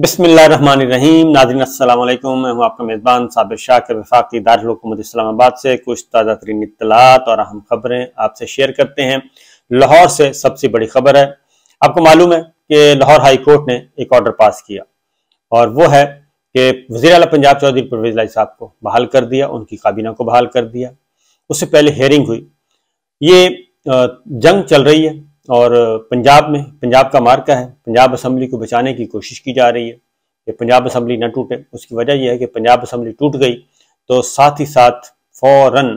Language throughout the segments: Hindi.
बिस्मिल्लाहिर्रहमानिर्रहीम। नाज़रीन अस्सलाम वालेकुम। मैं हूं आपका मेज़बान साबिर शाकिर वफाकी दारुल हुकूमत इस्लामाबाद से कुछ ताज़ा तरीन इत्तलात और अहम खबरें आपसे शेयर करते हैं। लाहौर से सबसे बड़ी खबर है। आपको मालूम है कि लाहौर हाई कोर्ट ने एक ऑर्डर पास किया और वो है कि वज़ीर आला पंजाब चौधरी परवेज़ इलाही साहब को बहाल कर दिया, उनकी काबीना को बहाल कर दिया। उससे पहले हेयरिंग हुई। ये जंग चल रही है और पंजाब में पंजाब का मार्का है। पंजाब असम्बली को बचाने की कोशिश की जा रही है कि पंजाब असम्बली न टूटे। उसकी वजह यह है कि पंजाब असम्बली टूट गई तो साथ ही साथ फौरन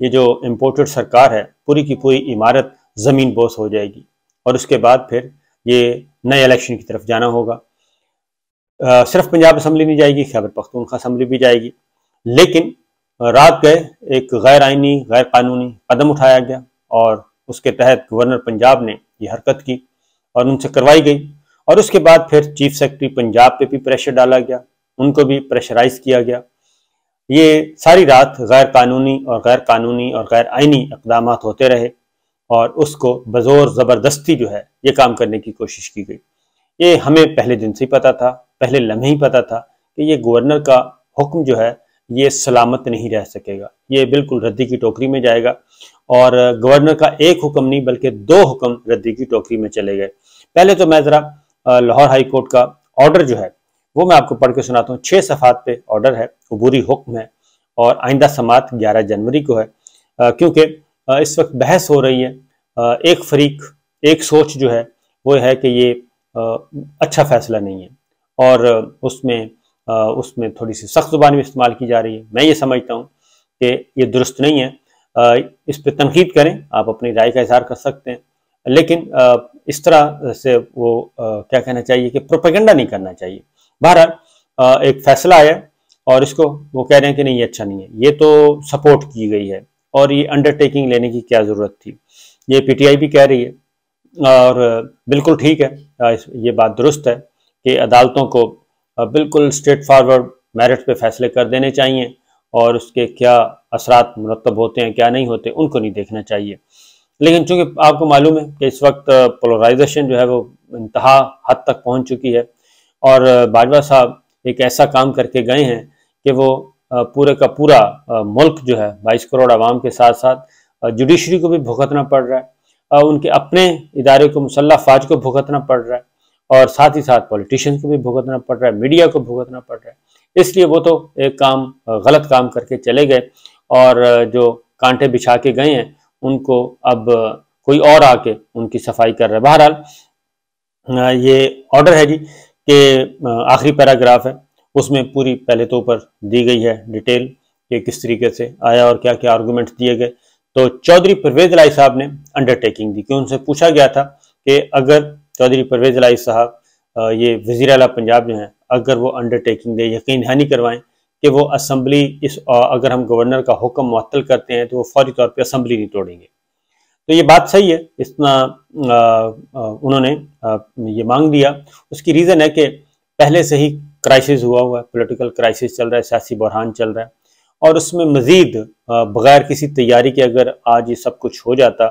ये जो इम्पोर्टेड सरकार है पूरी की पूरी इमारत ज़मीन बोस हो जाएगी और उसके बाद फिर ये नए इलेक्शन की तरफ जाना होगा। सिर्फ पंजाब असम्बली नहीं जाएगी, खैबर पख्तूनख्वा असम्बली भी जाएगी। लेकिन रात गए एक गैर आइनी गैर कानूनी कदम उठाया गया और उसके तहत गवर्नर पंजाब ने ये हरकत की और उनसे करवाई गई। और उसके बाद फिर चीफ सेक्रेटरी पंजाब पे भी प्रेशर डाला गया, उनको भी प्रेशराइज किया गया। ये सारी रात गैर कानूनी और गैर आइनी इक़दाम होते रहे और उसको बज़ोर ज़बरदस्ती जो है ये काम करने की कोशिश की गई। ये हमें पहले दिन से ही पता था, पहले लम्हे ही पता था कि ये गवर्नर का हुक्म जो है ये सलामत नहीं रह सकेगा, ये बिल्कुल रद्दी की टोकरी में जाएगा। और गवर्नर का एक हुक्म नहीं बल्कि दो हुक्म रद्दी की टोकरी में चले गए। पहले तो मैं ज़रा लाहौर हाई कोर्ट का ऑर्डर जो है वो मैं आपको पढ़ के सुनाता हूँ। 6 सफ़ात पे ऑर्डर है, अबूरी हुक्म है और आइंदा समात 11 जनवरी को है। क्योंकि इस वक्त बहस हो रही है। एक फरीक एक सोच जो है वो है कि ये अच्छा फैसला नहीं है और उसमें थोड़ी सी सख्त ज़ुबान भी इस्तेमाल की जा रही है। मैं ये समझता हूँ कि ये दुरुस्त नहीं है। इस पर तनकीद करें, आप अपनी राय का इज़हार कर सकते हैं, लेकिन इस तरह से वो क्या कहना चाहिए कि प्रोपेगेंडा नहीं करना चाहिए। बहरहाल एक फैसला आया और इसको वो कह रहे हैं कि नहीं ये अच्छा नहीं है, ये तो सपोर्ट की गई है और ये अंडरटेकिंग लेने की क्या ज़रूरत थी, ये पीटीआई भी कह रही है और बिल्कुल ठीक है। ये बात दुरुस्त है कि अदालतों को बिल्कुल स्ट्रेट फॉरवर्ड मेरिट पे फैसले कर देने चाहिए और उसके क्या असरात मुरतब होते हैं क्या नहीं होते उनको नहीं देखना चाहिए। लेकिन चूंकि आपको मालूम है कि इस वक्त पोलराइजेशन जो है वो इंतहा हद तक पहुंच चुकी है और बाजवा साहब एक ऐसा काम करके गए हैं कि वो पूरे का पूरा मुल्क जो है 22 करोड़ आवाम के साथ साथ जुडिशरी को भी भुगतना पड़ रहा है, उनके अपने इदारे को मुसल्लह फ़ौज को भुगतना पड़ रहा है और साथ ही साथ पॉलिटिशियंस को भी भुगतना पड़ रहा है, मीडिया को भुगतना पड़ रहा है। इसलिए वो तो एक काम गलत काम करके चले गए और जो कांटे बिछा के गए हैं उनको अब कोई और आके उनकी सफाई कर रहा है। बहरहाल ये ऑर्डर है जी कि आखिरी पैराग्राफ है, उसमें पूरी पहले तो ऊपर दी गई है डिटेल कि किस तरीके से आया और क्या क्या आर्गूमेंट्स दिए गए। तो चौधरी परवेज़ इलाही साहब ने अंडरटेकिंग दी कि उनसे पूछा गया था कि अगर चौधरी परवेज़ इलाही साहब ये वज़ीर आला पंजाब जो हैं अगर वो अंडरटेकिंग दे, यकीन दहानी करवाएं कि वो असम्बली अगर हम गवर्नर का हुक्म मुअत्तल करते हैं तो वो फौरी तौर पे असम्बली नहीं तोड़ेंगे। तो ये बात सही है, इतना उन्होंने ये मांग दिया। उसकी रीज़न है कि पहले से ही क्राइसिस हुआ है, पॉलिटिकल क्राइसिस चल रहा है, सियासी बहरान चल रहा है और उसमें मज़ीद बगैर किसी तैयारी के अगर आज ये सब कुछ हो जाता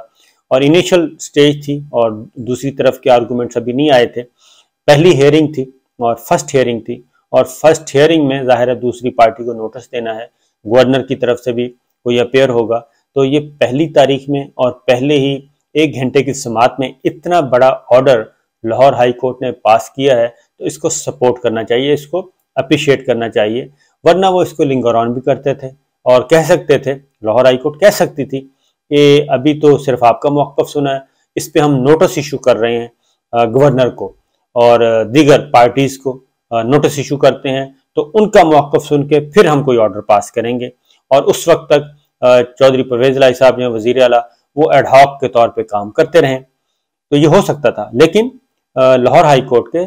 और इनिशियल स्टेज थी और दूसरी तरफ के आर्गूमेंट्स अभी नहीं आए थे, पहली हेयरिंग थी और फर्स्ट हेयरिंग थी और फर्स्ट हेयरिंग में ज़ाहिर है दूसरी पार्टी को नोटिस देना है, गवर्नर की तरफ से भी कोई अपेयर होगा। तो ये पहली तारीख में और पहले ही 1 घंटे की समात में इतना बड़ा ऑर्डर लाहौर हाई कोर्ट ने पास किया है तो इसको सपोर्ट करना चाहिए, इसको अप्रिशिएट करना चाहिए। वरना वो इसको लिंगर भी करते थे और कह सकते थे, लाहौर हाई कोर्ट कह सकती थी कि अभी तो सिर्फ आपका मौक़िफ़ सुना है, इस पर हम नोटिस इशू कर रहे हैं गवर्नर को और दीगर पार्टीज़ को नोटिस इशू करते हैं तो उनका मौक़िफ़ सुन के फिर हम कोई ऑर्डर पास करेंगे और उस वक्त तक चौधरी परवेज़ इलाही साहब जो वज़ीर आला वो एडहॉक के तौर पे काम करते रहें। तो ये हो सकता था, लेकिन लाहौर हाई कोर्ट के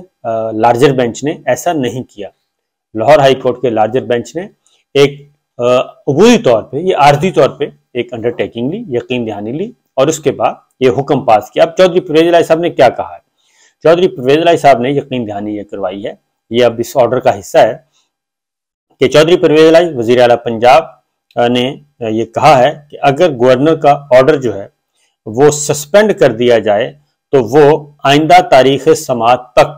लार्जर बेंच ने ऐसा नहीं किया। लाहौर हाई कोर्ट के लार्जर बेंच ने एक अबूरी तौर पे, ये आर्जी तौर पे एक अंडरटेकिंग ली, यकीन दहानी ली और उसके बाद ये हुक्म पास किया। अब चौधरी परवेज़ इलाही साहब ने क्या कहा है? चौधरी परवेज़ इलाही साहब ने यकीन दहानी ये करवाई है, ये अब इस ऑर्डर का हिस्सा है कि चौधरी परवेज़ इलाही वज़ीर आला पंजाब ने ये कहा है कि अगर गवर्नर का ऑर्डर जो है वो सस्पेंड कर दिया जाए तो वो आइंदा तारीख समात तक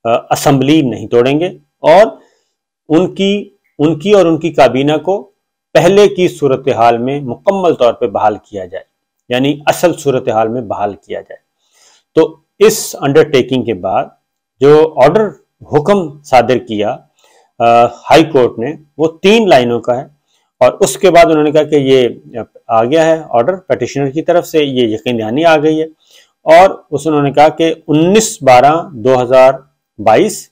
असेंबली नहीं तोड़ेंगे और उनकी और उनकी काबीना को पहले की सूरत हाल में मुकम्मल तौर पे बहाल किया जाए, यानी असल सूरत हाल में बहाल किया जाए। तो इस अंडरटेकिंग के बाद जो ऑर्डर हुक्म सादिर किया हाई कोर्ट ने, वो 3 लाइनों का है और उसके बाद उन्होंने कहा कि ये आ गया है ऑर्डर पेटिशनर की तरफ से, ये यकीन दहानी आ गई है। और उन्होंने कहा कि 19/12/2022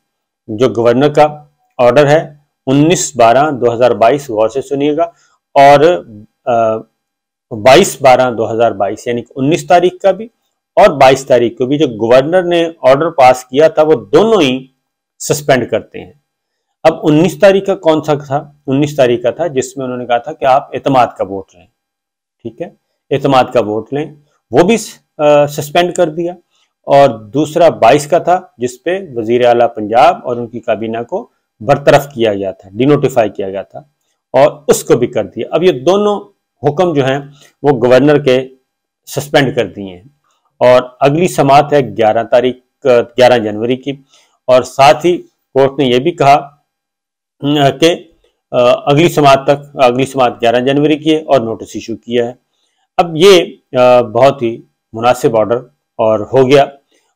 जो गवर्नर का ऑर्डर है, 19/12/2022 गौर से सुनिएगा, और 22/12/2022 यानी 19 तारीख का भी और 22 तारीख को भी जो गवर्नर ने ऑर्डर पास किया था, वो दोनों ही सस्पेंड करते हैं। अब 19 तारीख का कौन सा था? 19 तारीख का था जिसमें उन्होंने कहा था कि आप एतमाद का वोट लें, ठीक है, एतमाद का वोट लें, वो भी सस्पेंड कर दिया। और दूसरा 22 का था जिसपे वजीर आला पंजाब और उनकी काबीना को बरतरफ किया गया था, डिनोटिफाई किया गया था, और उसको भी कर दिया। अब ये दोनों हुक्म जो हैं वो गवर्नर के सस्पेंड कर दिए हैं। और अगली समाअत है 11 जनवरी की, और साथ ही कोर्ट ने यह भी कहा कि अगली समाअत 11 जनवरी की है और नोटिस इशू किया है। अब ये बहुत ही मुनासिब ऑर्डर और हो गया,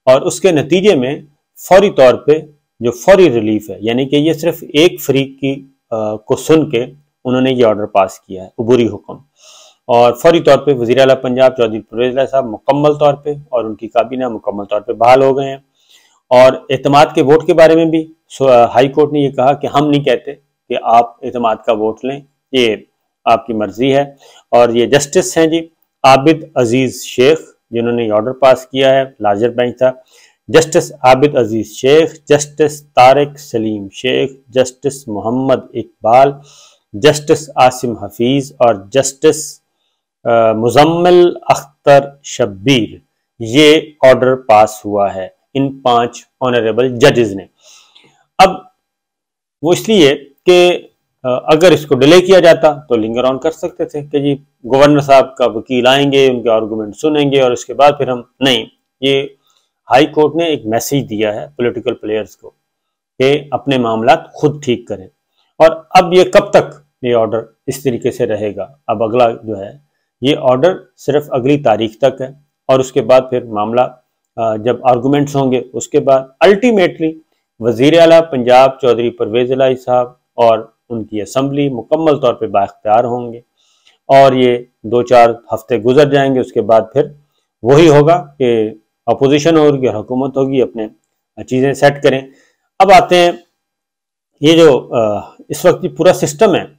और उसके नतीजे में फौरी तौर पे जो फौरी रिलीफ है, यानी कि ये सिर्फ एक फरीक की को सुन के उन्होंने ये ऑर्डर पास किया है, अबूरी हुक्म, और फौरी तौर पे वज़ीर आला पंजाब चौधरी परवेज़ साहब मुकम्मल तौर पे और उनकी काबीना मुकम्मल तौर पे बहाल हो गए हैं। और एतमाद के वोट के बारे में भी हाई कोर्ट ने ये कहा कि हम नहीं कहते कि आप एतमाद का वोट लें, ये आपकी मर्जी है। और ये जस्टिस हैं जी आबिद अजीज शेख, जिन्होंने ये ऑर्डर पास किया है, लार्जर बेंच था, justice Abid Aziz Sheikh, justice Tariq Salim Sheikh, justice Mohammad Iqbal, justice Asim Hafeez और जस्टिस मुजम्मिल अख्तर शब्बीर। ये ऑर्डर पास हुआ है इन 5 ऑनरेबल जजेस ने। अब वो इसलिए कि अगर इसको डिले किया जाता तो लिंगर ऑन कर सकते थे कि जी गवर्नर साहब का वकील आएंगे, उनके आर्गूमेंट सुनेंगे और उसके बाद फिर हम नहीं। ये हाई कोर्ट ने एक मैसेज दिया है पॉलिटिकल प्लेयर्स को कि अपने मामला खुद ठीक करें। और अब ये कब तक ये ऑर्डर इस तरीके से रहेगा? अब अगला जो है ये ऑर्डर सिर्फ अगली तारीख तक है, और उसके बाद फिर मामला जब आर्गूमेंट्स होंगे उसके बाद अल्टीमेटली वजीर आला पंजाब चौधरी परवेज़ इलाही साहब और उनकी असेंबली मुकम्मल तौर पे बाख्तियार होंगे, और ये 2-4 हफ्ते गुजर जाएंगे। उसके बाद फिर वही होगा कि अपोजिशन होगी और हुकूमत होगी, अपने चीज़ें सेट करें। अब आते हैं, ये जो इस वक्त ये पूरा सिस्टम है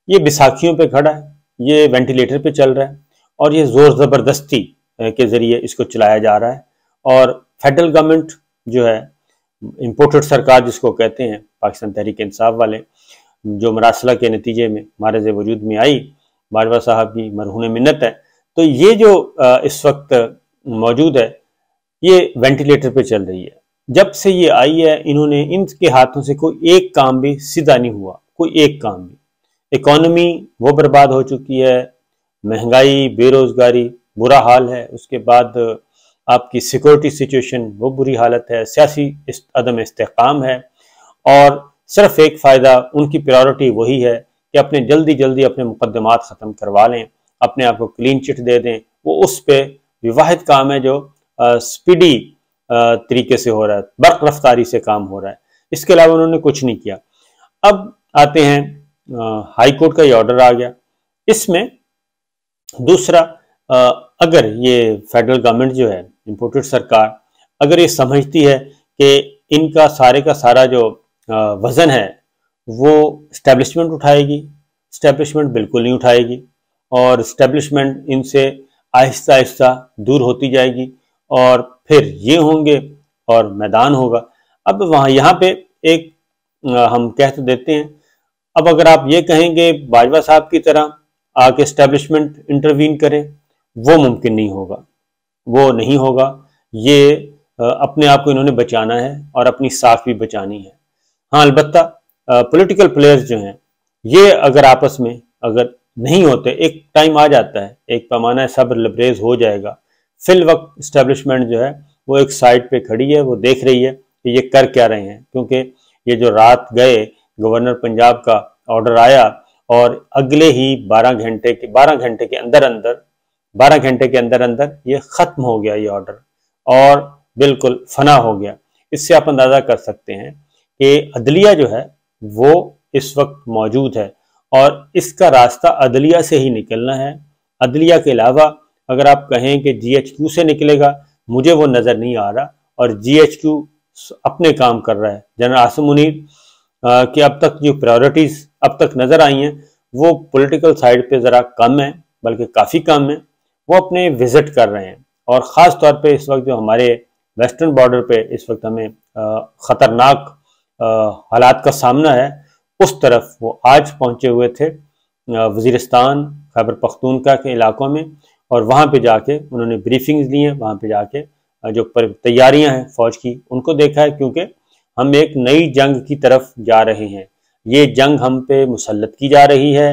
ये बैसाखियों पे खड़ा है, ये वेंटिलेटर पे चल रहा है, और ये जोर ज़बरदस्ती के ज़रिए इसको चलाया जा रहा है। और फेडरल गवर्नमेंट जो है, इम्पोर्टेड सरकार जिसको कहते हैं, पाकिस्तान तहरीक इंसाफ वाले, जो मरासला के नतीजे में मारज़ वजूद में आई, बाजवा साहब की मरहून मिन्नत है, तो ये जो इस वक्त मौजूद है ये वेंटिलेटर पे चल रही है। जब से ये आई है इन्होंने, इनके हाथों से कोई एक काम भी सीधा नहीं हुआ, कोई एक काम भी। इकॉनमी वो बर्बाद हो चुकी है, महंगाई, बेरोजगारी, बुरा हाल है। उसके बाद आपकी सिक्योरिटी सिचुएशन वो बुरी हालत है, सियासी अदम इस्तेकाम है, और सिर्फ एक फ़ायदा, उनकी प्रायोरिटी वही है कि अपने जल्दी जल्दी अपने मुकदमात ख़त्म करवा लें, अपने आप को क्लीन चिट दे दें। वो उस पर वाहिद काम है जो स्पीडी तरीके से हो रहा है, बर्क रफ्तारी से काम हो रहा है। इसके अलावा उन्होंने कुछ नहीं किया। अब आते हैं, हाई कोर्ट का ये ऑर्डर आ गया। इसमें दूसरा, अगर ये फेडरल गवर्नमेंट जो है, इम्पोर्टेड सरकार, अगर ये समझती है कि इनका सारे का सारा जो वजन है वो स्टैब्लिशमेंट उठाएगी, स्टैब्लिशमेंट बिल्कुल नहीं उठाएगी, और स्टैब्लिशमेंट इनसे आहिस्ता आहिस्ता दूर होती जाएगी, और फिर ये होंगे और मैदान होगा। अब वहाँ यहाँ पे एक हम कह तो देते हैं, अब अगर आप ये कहेंगे बाजवा साहब की तरह आके स्टैब्लिशमेंट इंटरवीन करे, वो मुमकिन नहीं होगा, वो नहीं होगा। ये अपने आप को इन्होंने बचाना है और अपनी साख भी बचानी है। हाँ, अलबत्ता पॉलिटिकल प्लेयर्स जो हैं ये अगर आपस में अगर नहीं होते, एक टाइम आ जाता है, एक पैमाना सब्र लबरेज हो जाएगा। फिल वक्त इस्टेब्लिशमेंट जो है वो एक साइड पे खड़ी है, वो देख रही है कि ये कर क्या रहे हैं, क्योंकि ये जो रात गए गवर्नर पंजाब का ऑर्डर आया और अगले ही 12 घंटे के अंदर अंदर ये खत्म हो गया ये ऑर्डर और बिल्कुल फना हो गया। इससे आप अंदाजा कर सकते हैं कि अदलिया जो है वो इस वक्त मौजूद है और इसका रास्ता अदलिया से ही निकलना है। अदलिया के अलावा अगर आप कहें कि GHQ से निकलेगा, मुझे वो नज़र नहीं आ रहा। और GHQ अपने काम कर रहा है। जनरल आसिम मुनीर कि अब तक जो प्रायोरिटीज़ अब तक नज़र आई हैं वो पॉलिटिकल साइड पे ज़रा कम है, बल्कि काफ़ी कम है। वो अपने विज़िट कर रहे हैं और ख़ास तौर पे इस वक्त जो हमारे वेस्टर्न बॉर्डर पे इस वक्त हमें ख़तरनाक हालात का सामना है, उस तरफ वो आज पहुंचे हुए थे वज़ीरिस्तान, खैबर पख्तूनख्वा के इलाकों में, और वहाँ पे जाके उन्होंने ब्रीफिंग्स ली हैं। वहाँ पे जाके जो तैयारियां हैं फ़ौज की उनको देखा है, क्योंकि हम एक नई जंग की तरफ जा रहे हैं। ये जंग हम पे मुसल्लत की जा रही है।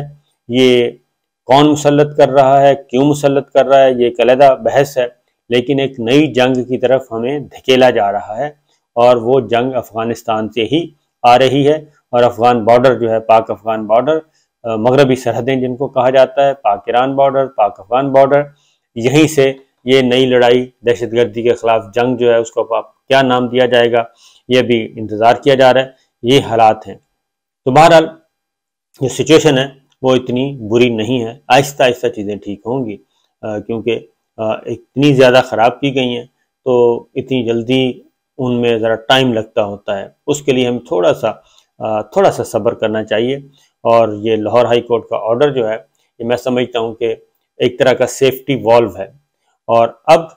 ये कौन मुसल्लत कर रहा है, क्यों मुसल्लत कर रहा है, ये एक अलग बहस है, लेकिन एक नई जंग की तरफ हमें धकेला जा रहा है और वो जंग अफ़गानिस्तान से ही आ रही है। और अफ़गान बॉर्डर जो है, पाक अफ़गान बॉर्डर, मगरबी सरहदें जिनको कहा जाता है, पाक ईरान बॉर्डर, पाक अफ़गान बॉर्डर, यहीं से ये नई लड़ाई दहशतगर्दी के ख़िलाफ़ जंग जो है उसको आप क्या नाम दिया जाएगा, ये भी इंतज़ार किया जा रहा है। ये हालात हैं। तो बहरहाल जो सिचुएशन है वो इतनी बुरी नहीं है, आहिस्ता आहिस्ता चीज़ें ठीक होंगी, क्योंकि इतनी ज़्यादा ख़राब की गई हैं तो इतनी जल्दी उनमें ज़रा टाइम लगता होता है। उसके लिए हमें थोड़ा सा सब्र करना चाहिए। और ये लाहौर हाई कोर्ट का ऑर्डर जो है, ये मैं समझता हूँ कि एक तरह का सेफ्टी वॉल्व है और अब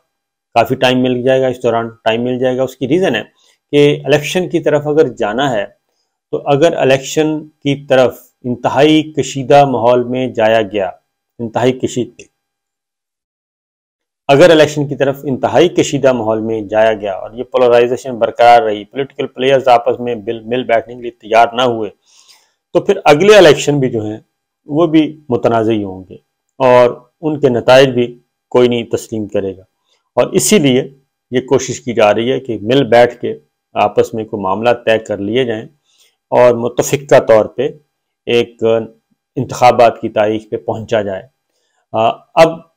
काफ़ी टाइम मिल जाएगा, इस दौरान टाइम मिल जाएगा। उसकी रीज़न है कि इलेक्शन की तरफ अगर जाना है, तो अगर इलेक्शन की तरफ इंतहाई कशीदा माहौल में जाया गया, अगर इलेक्शन की तरफ इंतहाई कशीदा माहौल में जाया गया और ये पोलराइजेशन बरकरार रही, पॉलिटिकल प्लेयर्स आपस में मिल बैठने के लिए तैयार ना हुए, तो फिर अगले इलेक्शन भी जो हैं वो भी मुतनाज़ी होंगे और उनके नताइज भी कोई नहीं तस्लीम करेगा। और इसीलिए ये कोशिश की जा रही है कि मिल बैठ के आपस में कोई मामला तय कर लिए जाएं और मुतफ़िक़ा तौर पे एक इंतखाबात की तारीख पे पहुंचा जाए। अब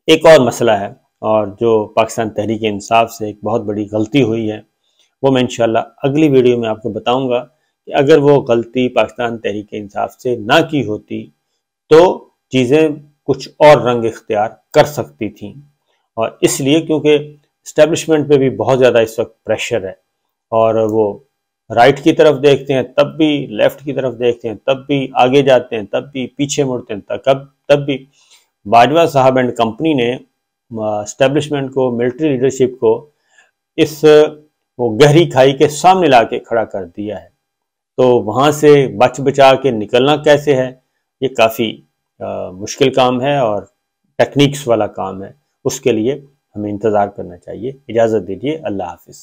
एक और मसला है, और जो पाकिस्तान तहरीक इंसाफ से एक बहुत बड़ी गलती हुई है, वो मैं इंशाल्लाह अगली वीडियो में आपको बताऊंगा कि अगर वो गलती पाकिस्तान तहरीक इंसाफ से ना की होती तो चीज़ें कुछ और रंग इख्तियार कर सकती थी। और इसलिए क्योंकि इस्टेब्लिशमेंट पे भी बहुत ज़्यादा इस वक्त प्रेशर है, और वो राइट की तरफ देखते हैं तब भी, लेफ्ट की तरफ देखते हैं तब भी, आगे जाते हैं तब भी, पीछे मुड़ते हैं तब भी। बाजवा साहब एंड कंपनी ने इस्टेब्लिशमेंट को, मिलिट्री लीडरशिप को इस वो गहरी खाई के सामने ला के खड़ा कर दिया है। तो वहाँ से बच बचा के निकलना कैसे है, ये काफ़ी मुश्किल काम है और टेक्निक्स वाला काम है। उसके लिए हमें इंतज़ार करना चाहिए। इजाज़त दीजिए, अल्लाह हाफिज़।